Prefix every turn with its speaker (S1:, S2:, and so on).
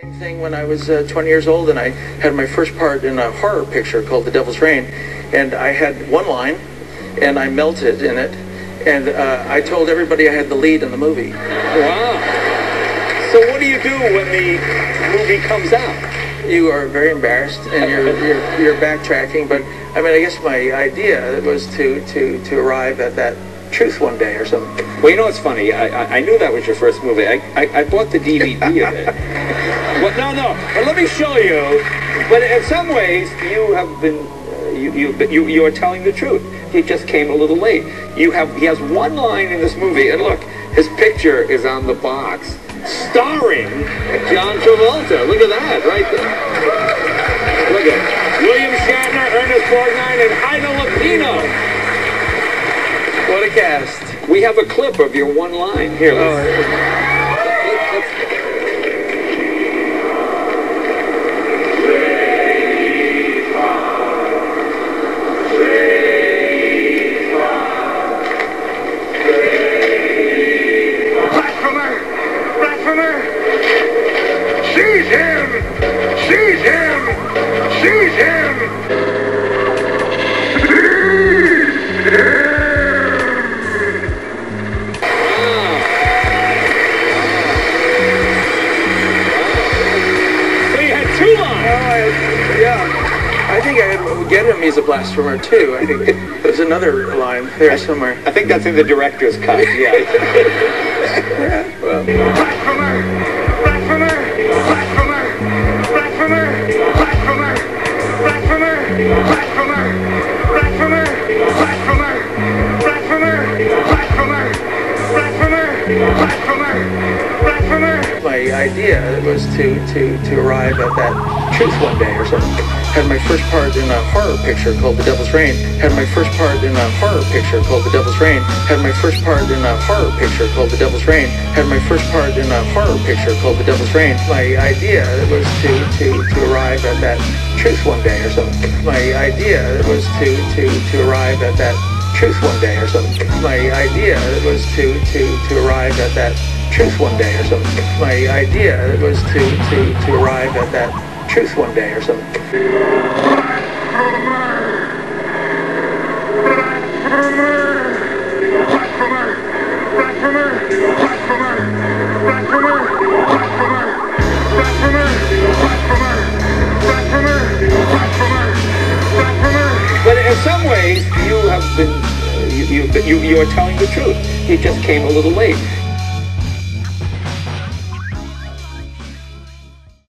S1: Thing when I was 20 years old, and I had my first part in a horror picture called The Devil's Rain, and I had one line, and I melted in it, and I told everybody I had the lead in the movie.
S2: Wow. So what do you do when the movie comes out?
S1: You are very embarrassed, and you're backtracking, but I mean, I guess my idea was to arrive at that truth one day or something.
S2: Well, you know what's funny? I knew that was your first movie. I bought the DVD of it. Well, no. But let me show you. But in some ways, you have been you are telling the truth. He just came a little late. He has one line in this movie, and look, his picture is on the box, starring John Travolta. Look at that, right there. Look at William Shatner, Ernest Borgnine, and Ida Lupino.
S1: What a cast.
S2: We have a clip of your one line. Here, let's
S3: Blasphemer! Seize him! Seize him! Seize him!
S1: I think I would get him. He's a blasphemer too. I think there's another line there somewhere.
S2: I think that's in the director's cut. Yeah.
S1: Well.
S3: Blasphemer! Blasphemer! Blasphemer! Blasphemer! Blasphemer! Blasphemer! Blasphemer! Blasphemer! Blasphemer! Blasphemer! Blasphemer! Blasphemer! Blasphemer! Blasphemer!
S1: My idea was to arrive at that truth one day or something. Had my first part in a horror picture called The Devil's Rain. Had my first part in a horror picture called The Devil's Rain. Had my first part in a horror picture called The Devil's Rain. Had my first part in a horror picture called The Devil's Rain. My idea was to arrive at that truth one day or something. My idea was to arrive at that truth one day or something. My idea was to arrive at that truth one day or something. My idea was to arrive at that truth one day or something.
S2: But in some ways, you have been you are telling the truth. He just came a little late.